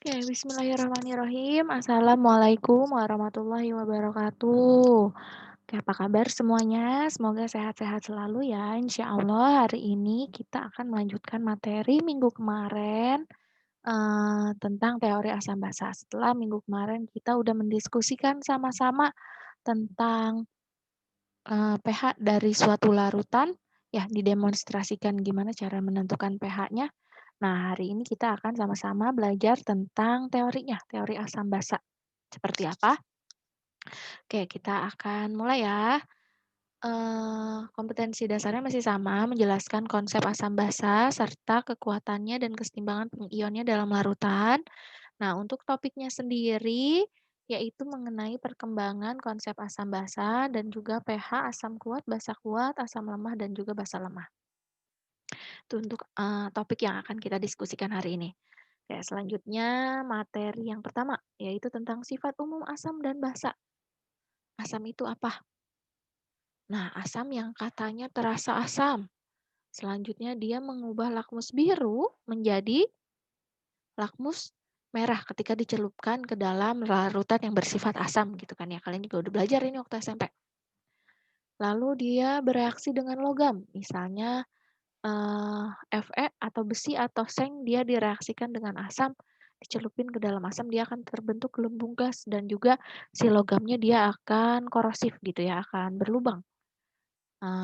Oke, bismillahirrahmanirrahim. Assalamualaikum warahmatullahi wabarakatuh. Oke, apa kabar semuanya? Semoga sehat-sehat selalu ya. Insya Allah hari ini kita akan melanjutkan materi minggu kemarin tentang teori asam basa. Setelah minggu kemarin kita udah mendiskusikan sama-sama tentang pH dari suatu larutan, ya didemonstrasikan gimana cara menentukan pH-nya. Nah, hari ini kita akan sama-sama belajar tentang teorinya, teori asam basa. Seperti apa? Oke, kita akan mulai ya. Kompetensi dasarnya masih sama, menjelaskan konsep asam basa serta kekuatannya dan kesetimbangan pengionnya dalam larutan. Nah, untuk topiknya sendiri yaitu mengenai perkembangan konsep asam basa dan juga pH asam kuat, asam lemah, dan juga basa lemah. Itu untuk topik yang akan kita diskusikan hari ini. Oke, selanjutnya materi yang pertama yaitu tentang sifat umum asam dan basa. Asam itu apa? Nah, asam yang katanya terasa asam. Selanjutnya dia mengubah lakmus biru menjadi lakmus merah ketika dicelupkan ke dalam larutan yang bersifat asam gitu kan ya. Kalian juga udah belajar ini waktu SMP. Lalu dia bereaksi dengan logam, misalnya Fe atau besi atau seng dia direaksikan dengan asam, dicelupin ke dalam asam dia akan terbentuk gelembung gas dan juga si logamnya dia akan korosif gitu ya, akan berlubang.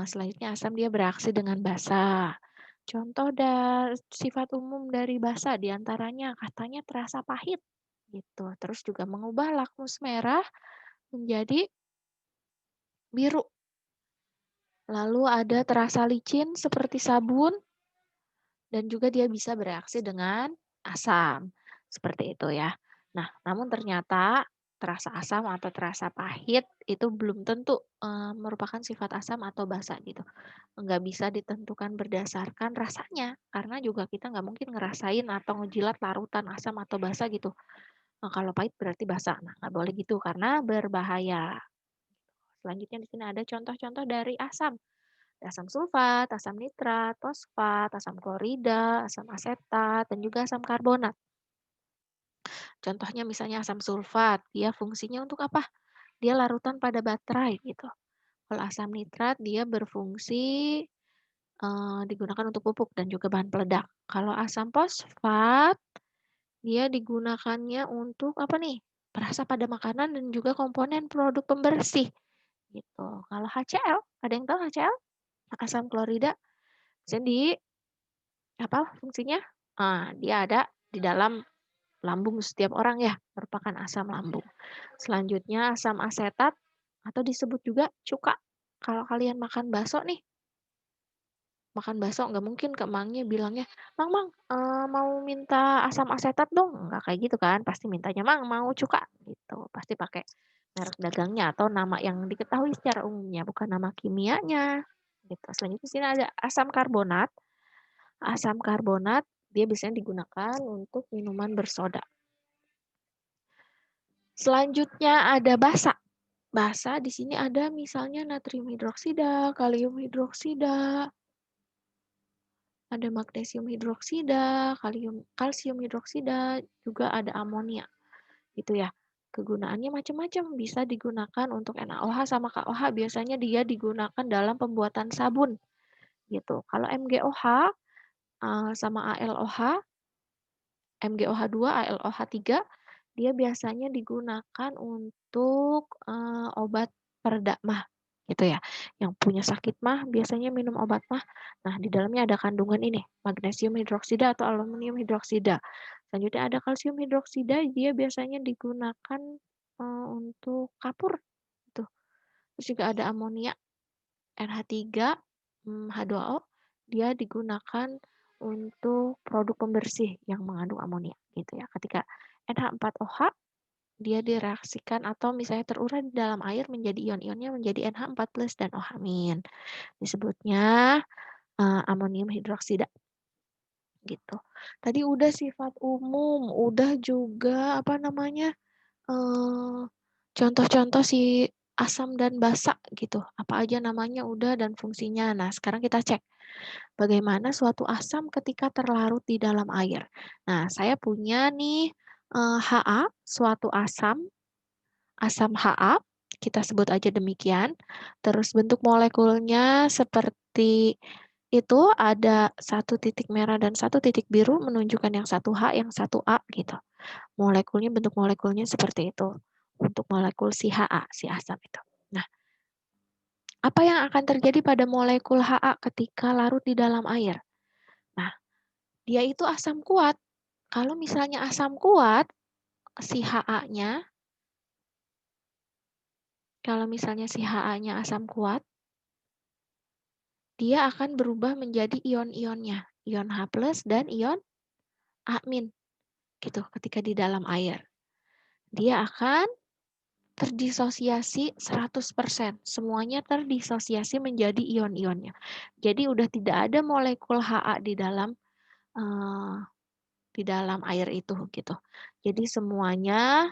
Selanjutnya asam dia bereaksi dengan basa. Contoh sifat umum dari basa diantaranya katanya terasa pahit gitu. Terus juga mengubah lakmus merah menjadi biru. Lalu ada terasa licin seperti sabun dan juga dia bisa bereaksi dengan asam. Seperti itu ya. Nah, namun ternyata terasa asam atau terasa pahit itu belum tentu merupakan sifat asam atau basa gitu. Nggak bisa ditentukan berdasarkan rasanya, karena juga kita nggak mungkin ngerasain atau ngejilat larutan asam atau basa gitu. Nah, kalau pahit berarti basa. Nah, nggak boleh gitu karena berbahaya. Selanjutnya di sini ada contoh-contoh dari asam. Asam sulfat, asam nitrat, fosfat, asam klorida, asam asetat, dan juga asam karbonat. Contohnya misalnya asam sulfat, dia fungsinya untuk apa? Dia larutan pada baterai gitu. Kalau asam nitrat dia berfungsi digunakan untuk pupuk dan juga bahan peledak. Kalau asam fosfat dia digunakannya untuk apa nih? Perasa pada makanan dan juga komponen produk pembersih gitu. Kalau HCl, ada yang tahu HCl? Asam klorida. Jadi apa fungsinya? Dia ada di dalam lambung setiap orang ya, merupakan asam lambung. Selanjutnya asam asetat atau disebut juga cuka. Kalau kalian makan bakso nih, makan bakso nggak mungkin ke emangnya bilangnya, "Mang, mau minta asam asetat dong." Nggak kayak gitu kan, pasti mintanya, "Mang, mau cuka." Gitu. Pasti pakai merek dagangnya atau nama yang diketahui secara umumnya, bukan nama kimianya, gitu. Selanjutnya di sini ada asam karbonat. Asam karbonat dia biasanya digunakan untuk minuman bersoda. Selanjutnya ada basa. Basa di sini ada misalnya natrium hidroksida, kalium hidroksida, ada magnesium hidroksida, kalsium hidroksida, juga ada amonia. Gitu ya. Kegunaannya macam-macam, bisa digunakan untuk NaOH sama KOH, biasanya dia digunakan dalam pembuatan sabun gitu. Kalau MgOH sama ALOH, MgOH2, ALOH3 dia biasanya digunakan untuk obat pereda mah gitu ya. Yang punya sakit mah biasanya minum obat mah. Nah, di dalamnya ada kandungan ini, magnesium hidroksida atau aluminium hidroksida. Selanjutnya ada kalsium hidroksida, dia biasanya digunakan untuk kapur gitu. Terus juga ada amonia NH3, H2O, dia digunakan untuk produk pembersih yang mengandung amonia gitu ya. Ketika NH4OH dia direaksikan atau misalnya terurai di dalam air menjadi ion-ionnya menjadi NH4+ dan OH-. Disebutnya amonium hidroksida gitu. Tadi udah sifat umum, udah juga apa namanya? Contoh-contoh si asam dan basa gitu. Apa aja namanya udah dan fungsinya. Nah, sekarang kita cek bagaimana suatu asam ketika terlarut di dalam air. Nah, saya punya nih Ha, suatu asam, asam Ha, kita sebut aja demikian. Terus bentuk molekulnya seperti itu, ada satu titik merah dan satu titik biru menunjukkan yang satu H, yang satu A gitu. Bentuk molekulnya seperti itu untuk molekul si Ha, si asam itu. Nah, apa yang akan terjadi pada molekul Ha ketika larut di dalam air? Nah, dia itu asam kuat. Kalau misalnya asam kuat, si Ha-nya, kalau misalnya si Ha-nya asam kuat, dia akan berubah menjadi ion-ionnya, ion H+ dan ion A- gitu ketika di dalam air. Dia akan terdisosiasi 100%. Semuanya terdisosiasi menjadi ion-ionnya. Jadi udah tidak ada molekul Ha uh, di dalam air itu gitu. Jadi semuanya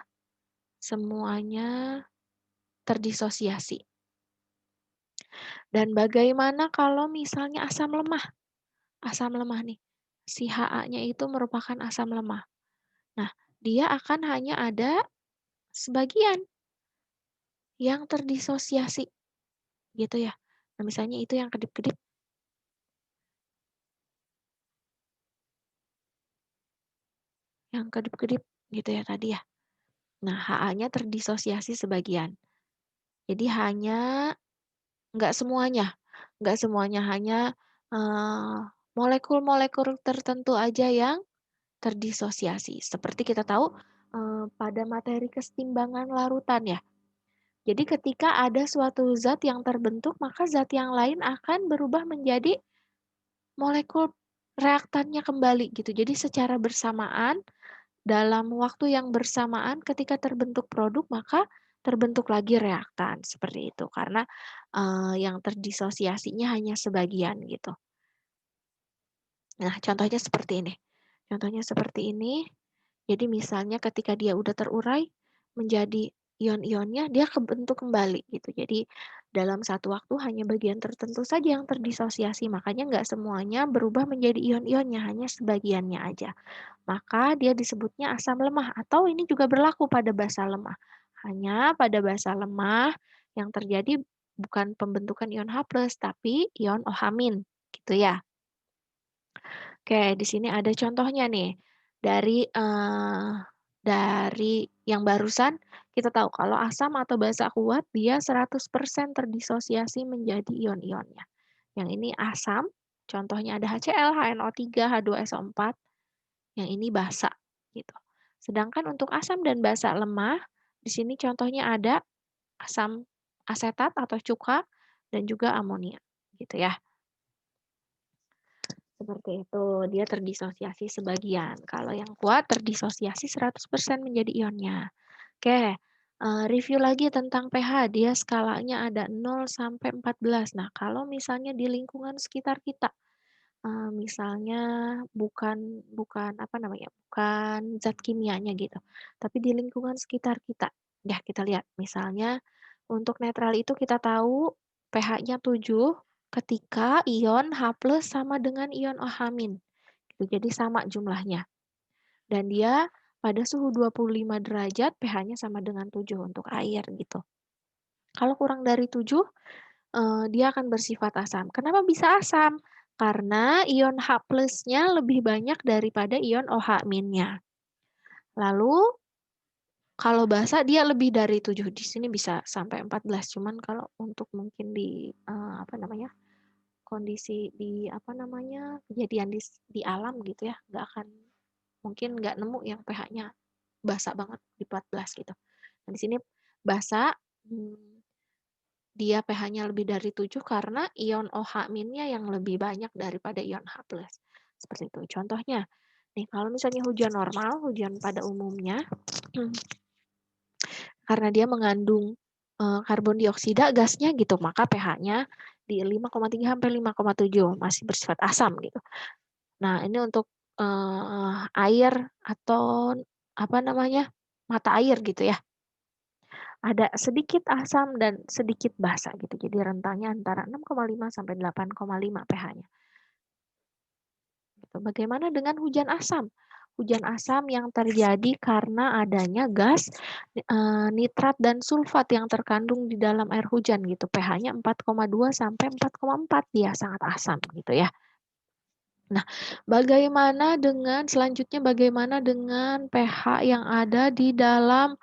terdisosiasi. Dan bagaimana kalau misalnya asam lemah? Asam lemah nih. Si Ha-nya itu merupakan asam lemah. Nah, dia akan hanya ada sebagian yang terdisosiasi gitu ya. Nah, misalnya itu yang kedip-kedip gitu ya tadi ya. Nah, Ha-nya terdisosiasi sebagian. Jadi nggak semuanya, hanya molekul-molekul tertentu aja yang terdisosiasi. Seperti kita tahu pada materi kesetimbangan larutan ya. Jadi ketika ada suatu zat yang terbentuk, maka zat yang lain akan berubah menjadi molekul reaktannya kembali gitu. Jadi secara bersamaan, dalam waktu yang bersamaan ketika terbentuk produk, maka terbentuk lagi reaktan seperti itu. Karena yang terdisosiasinya hanya sebagian gitu. Nah, contohnya seperti ini. Contohnya seperti ini. Jadi misalnya ketika dia udah terurai menjadi ion-ionnya, dia kebentuk kembali gitu. Jadi dalam satu waktu hanya bagian tertentu saja yang terdisosiasi. Makanya nggak semuanya berubah menjadi ion-ionnya, hanya sebagiannya aja. Maka dia disebutnya asam lemah. Atau ini juga berlaku pada basa lemah. Hanya pada basa lemah yang terjadi bukan pembentukan ion H+, tapi ion OH-, gitu ya. Oke, di sini ada contohnya nih. Dari yang barusan kita tahu kalau asam atau basa kuat dia 100% terdisosiasi menjadi ion-ionnya. Yang ini asam, contohnya ada HCl, HNO3, H2SO4. Yang ini basa gitu. Sedangkan untuk asam dan basa lemah, di sini contohnya ada asam asetat atau cuka dan juga amonia gitu ya. Seperti itu, dia terdisosiasi sebagian. Kalau yang kuat terdisosiasi 100% menjadi ionnya. Oke, review lagi tentang pH. Dia skalanya ada 0 sampai 14. Nah, kalau misalnya di lingkungan sekitar kita, misalnya bukan bukan apa namanya, bukan zat kimianya gitu, tapi di lingkungan sekitar kita. Ya, kita lihat misalnya untuk netral itu kita tahu pH-nya 7 ketika ion H+ sama dengan ion OH-. Gitu. Jadi sama jumlahnya. Dan dia pada suhu 25 derajat pH-nya sama dengan 7 untuk air gitu. Kalau kurang dari 7, dia akan bersifat asam. Kenapa bisa asam? Karena ion H+-nya lebih banyak daripada ion OH-nya. Lalu kalau basa dia lebih dari 7. Di sini bisa sampai 14. Cuman kalau untuk mungkin di kondisi di kejadian di alam gitu ya, mungkin nggak nemu yang pH-nya basa banget di 14 gitu. Nah, di sini basa dia pH-nya lebih dari 7 karena ion OH-nya yang lebih banyak daripada ion H+. Seperti itu. Contohnya, nih kalau misalnya hujan normal, hujan pada umumnya, karena dia mengandung karbon dioksida gasnya gitu, maka pH-nya di 5,3 sampai 5,7 masih bersifat asam gitu. Nah, ini untuk air atau mata air gitu ya. Ada sedikit asam dan sedikit basa gitu. Jadi rentangnya antara 6,5 sampai 8,5 pH-nya. Gitu. Bagaimana dengan hujan asam? hujan asam yang terjadi karena adanya gas nitrat dan sulfat yang terkandung di dalam air hujan gitu. pH-nya 4,2 sampai 4,4, dia sangat asam gitu ya. Nah, selanjutnya bagaimana dengan pH yang ada di dalam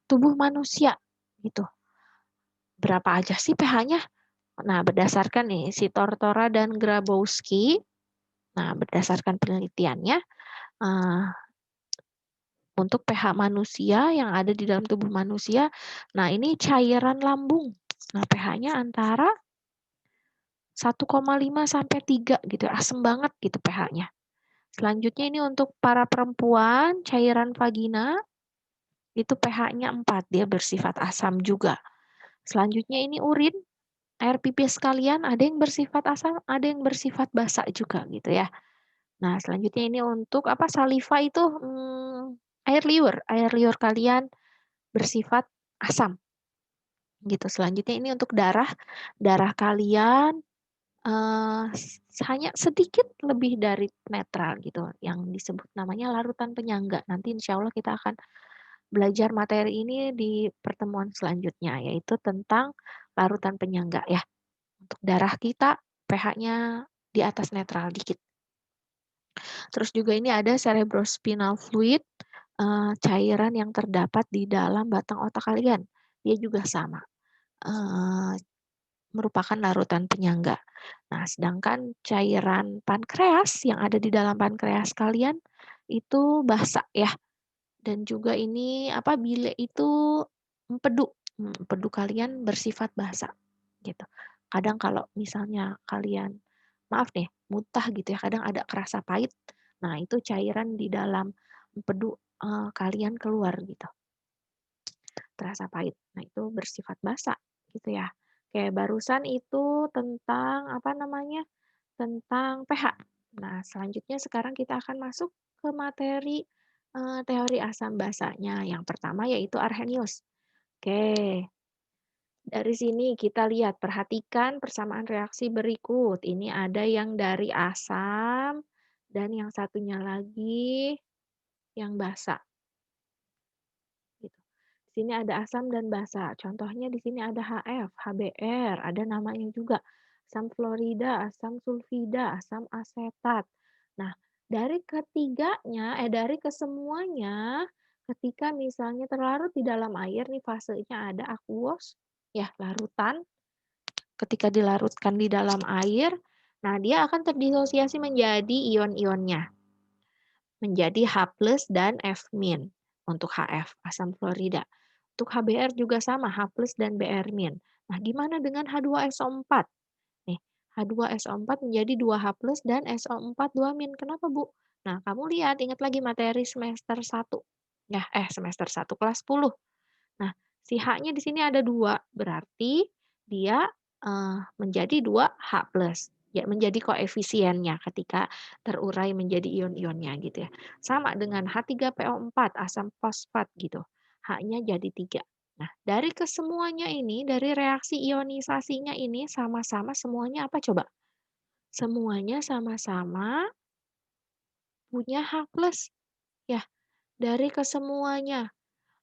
tubuh manusia gitu. Berapa aja sih pH-nya? Nah, berdasarkan nih si Tortora dan Grabowski, nah berdasarkan penelitiannya, untuk pH manusia yang ada di dalam tubuh manusia, nah ini cairan lambung. Nah, pH-nya antara 1,5 sampai 3 gitu, asam banget gitu pH-nya. Selanjutnya ini untuk para perempuan, cairan vagina itu pH-nya 4, dia bersifat asam juga. Selanjutnya ini urin, air pipis kalian ada yang bersifat asam, ada yang bersifat basa juga gitu ya. Nah, selanjutnya ini untuk saliva itu air liur kalian bersifat asam gitu. Selanjutnya ini untuk darah, darah kalian hanya sedikit lebih dari netral gitu, yang disebut namanya larutan penyangga. Nanti insya Allah kita akan belajar materi ini di pertemuan selanjutnya, yaitu tentang larutan penyangga ya. Untuk darah kita pH-nya di atas netral dikit. Terus juga ini ada cerebrospinal fluid, cairan yang terdapat di dalam batang otak kalian. Dia juga sama, merupakan larutan penyangga. Nah, sedangkan cairan pankreas yang ada di dalam pankreas kalian itu basa ya. Dan juga ini bile itu empedu. Empedu kalian bersifat basa gitu. Kadang kalau misalnya kalian maaf nih, muntah gitu ya, kadang ada kerasa pahit. Nah, itu cairan di dalam empedu kalian keluar gitu. Terasa pahit. Nah, itu bersifat basa gitu ya. Kayak barusan itu tentang tentang pH. Nah, selanjutnya sekarang kita akan masuk ke materi teori asam basanya. Yang pertama yaitu Arrhenius. Oke, dari sini kita lihat, perhatikan persamaan reaksi berikut. Ini ada yang dari asam dan yang satunya lagi yang basa. Gitu. Di sini ada asam dan basa. Contohnya di sini ada HF, HBr, ada namanya juga. Asam fluorida, asam sulfida, asam asetat. Nah, dari kesemuanya, ketika misalnya terlarut di dalam air, nih fasenya ada aqueous, ya larutan. Ketika dilarutkan di dalam air, nah dia akan terdisosiasi menjadi ion-ionnya. Menjadi H+ dan F- untuk HF, asam fluorida. Untuk HBr juga sama, H+ dan Br-. Nah, gimana dengan H2SO4? Nih, H2SO4 menjadi 2H+ dan SO4 2-. Kenapa, Bu? Nah, kamu lihat, ingat lagi materi semester 1. Ya, semester 1 kelas 10. Nah, si H-nya di sini ada 2, berarti dia menjadi 2H+. Ya, menjadi koefisiennya ketika terurai menjadi ion-ionnya gitu ya. Sama dengan H3PO4, asam fosfat gitu. H-nya jadi 3. Nah, dari kesemuanya ini, dari reaksi ionisasinya ini sama-sama semuanya apa coba? Semuanya sama-sama punya H+. Ya, dari kesemuanya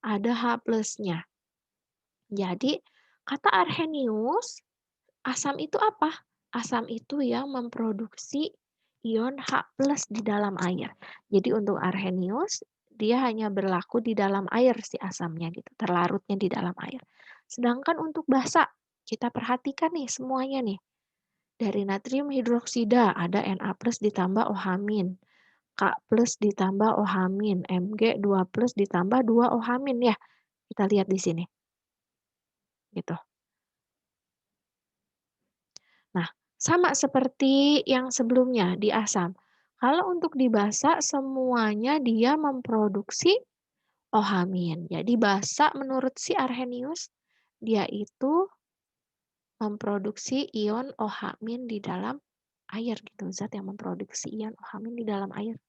ada H+-nya. Jadi, kata Arrhenius, asam itu apa? Asam itu yang memproduksi ion H+ di dalam air. Jadi untuk Arrhenius, dia hanya berlaku di dalam air si asamnya gitu, terlarutnya di dalam air. Sedangkan untuk basa, kita perhatikan nih semuanya nih. Dari natrium hidroksida ada Na+ ditambah OH-, K+ ditambah OH-, Mg2+ ditambah 2 OH- ya. Kita lihat di sini. Gitu. Nah, sama seperti yang sebelumnya di asam. Kalau untuk di basa semuanya dia memproduksi OH-. Jadi basa menurut si Arrhenius dia itu memproduksi ion OH- di dalam air gitu, zat yang memproduksi ion OH- di dalam air.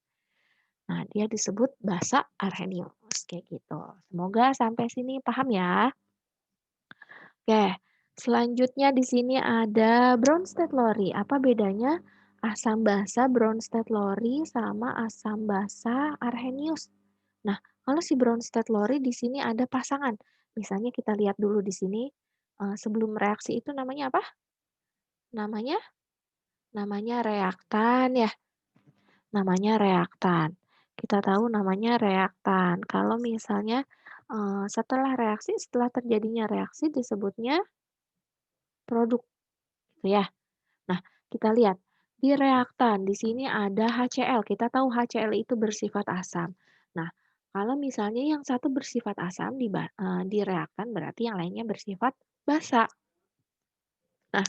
Nah, dia disebut basa Arrhenius kayak gitu. Semoga sampai sini paham ya. Oke, selanjutnya di sini ada Bronsted Lowry. Apa bedanya Asam basa Bronsted Lowry sama asam basa Arrhenius. Nah, kalau si Bronsted Lowry di sini ada pasangan. Misalnya kita lihat dulu di sini, sebelum reaksi itu namanya apa? Namanya namanya reaktan ya, namanya reaktan. Kita tahu namanya reaktan. Kalau misalnya, setelah terjadinya reaksi disebutnya produk, gitu ya. Nah, kita lihat di reaktan, di sini ada HCl. Kita tahu HCl itu bersifat asam. Nah, kalau misalnya yang satu bersifat asam di reaktan, berarti yang lainnya bersifat basa. Nah,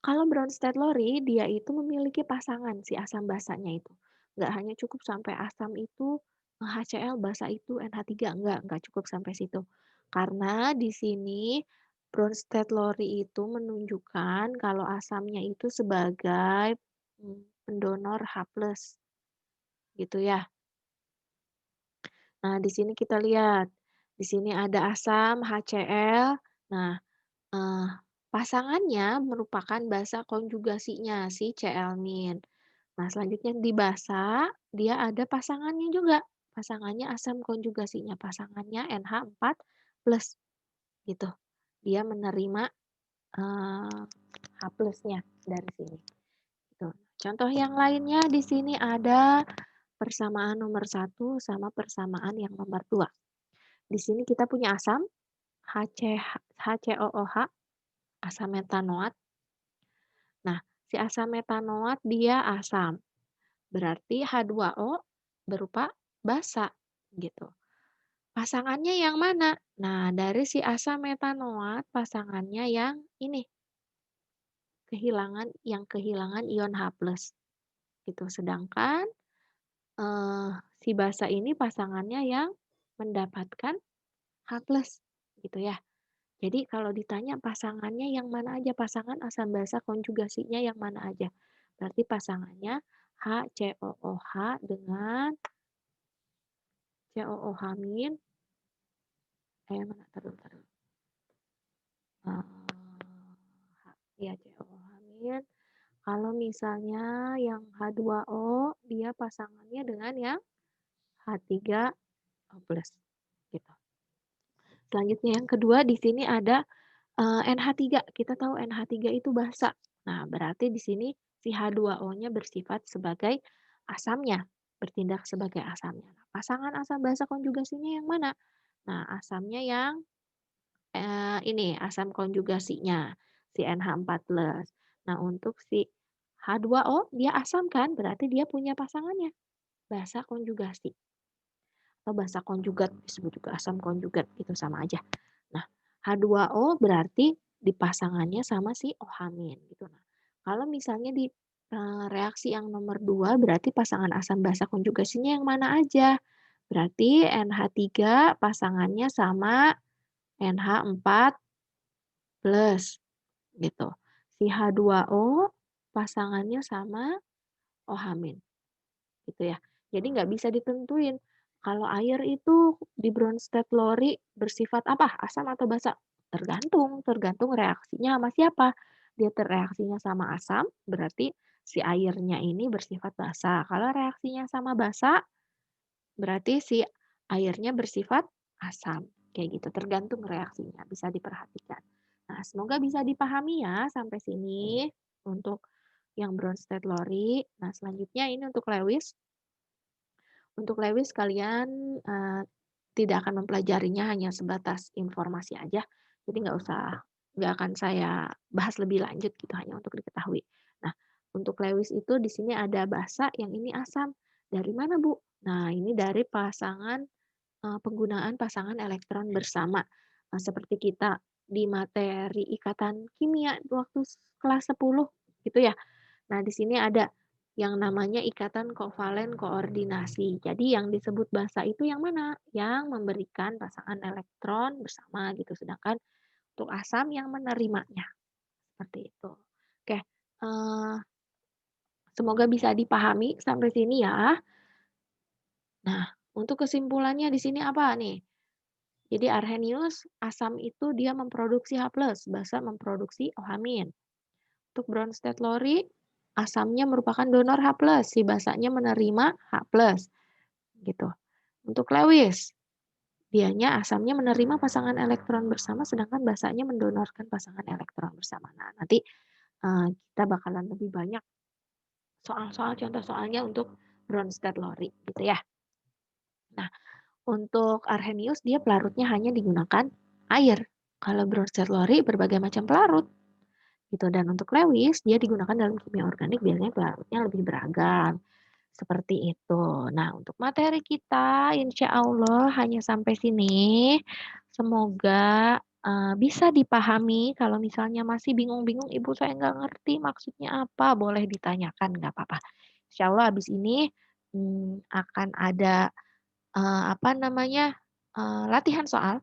kalau Bronsted Lowry, dia itu memiliki pasangan si asam basanya itu. Nggak hanya cukup sampai asam itu HCl, basa itu NH3, nggak cukup sampai situ. Karena di sini Bronsted Lowry itu menunjukkan kalau asamnya itu sebagai pendonor H+, gitu ya. Nah, di sini kita lihat, di sini ada asam HCl. Nah, eh, pasangannya merupakan basa konjugasinya si Cl-min. Nah, selanjutnya di basa, dia ada pasangannya juga. Pasangannya asam konjugasinya, pasangannya NH4+, gitu. Dia menerima H+-nya dari sini. Gitu. Contoh yang lainnya di sini ada persamaan nomor 1 sama persamaan yang nomor 2. Di sini kita punya asam HCOOH, asam metanoat. Nah, si asam metanoat dia asam. Berarti H2O berupa basa gitu. Pasangannya yang mana? Nah, dari si asam metanoat pasangannya yang ini, kehilangan ion H+. Gitu. Sedangkan si basa ini pasangannya yang mendapatkan H+, gitu ya. Jadi kalau ditanya pasangannya yang mana aja, pasangan asam basa konjugasinya yang mana aja. Berarti pasangannya HCOOH dengan COOH min, mana taruh taruh. Ya COOH min. Kalau misalnya yang H2O, dia pasangannya dengan yang H3O+, gitu. Selanjutnya yang kedua di sini ada NH3. Kita tahu NH3 itu basa. Nah, berarti di sini si H2O-nya bersifat sebagai asamnya, bertindak sebagai asamnya. Nah, pasangan asam basa konjugasinya yang mana? Nah, asamnya yang ini asam konjugasinya, si NH4+. Nah, untuk si H2O, dia asam kan, berarti dia punya pasangannya, basa konjugasi. Atau basa konjugat, disebut juga asam konjugat, itu sama aja. Nah, H2O berarti dipasangannya sama si OH-min gitu. Nah, kalau misalnya di reaksi yang nomor 2 berarti pasangan asam basa konjugasinya yang mana aja? Berarti NH3 pasangannya sama NH4+ gitu. Si H2O pasangannya sama OH-min gitu ya. Jadi nggak bisa ditentuin kalau air itu di Bronsted Lowry bersifat apa? Asam atau basa? Tergantung reaksinya sama siapa. Dia tereaksinya sama asam, berarti si airnya ini bersifat basa. Kalau reaksinya sama basa, berarti si airnya bersifat asam. Kayak gitu, tergantung reaksinya, bisa diperhatikan. Nah, semoga bisa dipahami ya sampai sini untuk yang Bronsted Lowry. Nah, selanjutnya ini untuk Lewis. Untuk Lewis kalian tidak akan mempelajarinya, hanya sebatas informasi aja. Jadi nggak akan saya bahas lebih lanjut gitu, hanya untuk diketahui. Nah, untuk Lewis itu di sini ada basa, yang ini asam. Dari mana, Bu? Nah, ini dari penggunaan pasangan elektron bersama. Seperti kita di materi ikatan kimia waktu kelas 10 gitu ya. Nah, di sini ada yang namanya ikatan kovalen koordinasi. Jadi yang disebut basa itu yang mana? Yang memberikan pasangan elektron bersama gitu. Sedangkan untuk asam yang menerimanya. Seperti itu. Oke, semoga bisa dipahami sampai sini ya. Nah, untuk kesimpulannya di sini apa nih? Jadi Arrhenius, asam itu dia memproduksi H+, basa memproduksi OH-. Untuk Bronsted Lowry, asamnya merupakan donor H+, si basanya menerima H+, gitu. Untuk Lewis, dianya asamnya menerima pasangan elektron bersama, sedangkan basanya mendonorkan pasangan elektron bersama. Nah, nanti, kita bakalan lebih banyak soal-soal contoh soalnya untuk Bronsted-Lowry gitu ya. Nah, untuk Arrhenius dia pelarutnya hanya digunakan air. Kalau Bronsted-Lowry berbagai macam pelarut gitu, dan untuk Lewis dia digunakan dalam kimia organik biasanya pelarutnya lebih beragam. Seperti itu. Nah, untuk materi kita insya Allah hanya sampai sini. Semoga, bisa dipahami. Kalau misalnya masih bingung-bingung, "Ibu saya nggak ngerti maksudnya apa," boleh ditanyakan, nggak apa-apa. Insya Allah habis ini, akan ada, apa namanya, latihan soal,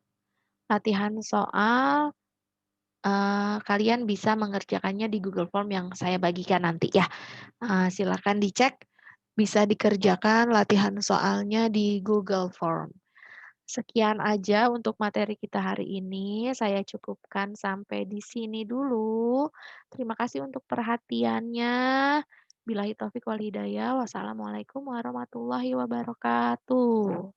kalian bisa mengerjakannya di Google Form yang saya bagikan nanti ya. Silakan dicek, bisa dikerjakan latihan soalnya di Google Form. Sekian aja untuk materi kita hari ini, saya cukupkan sampai di sini dulu. Terima kasih untuk perhatiannya. Billahi taufik wal hidayah. Wassalamualaikum warahmatullahi wabarakatuh.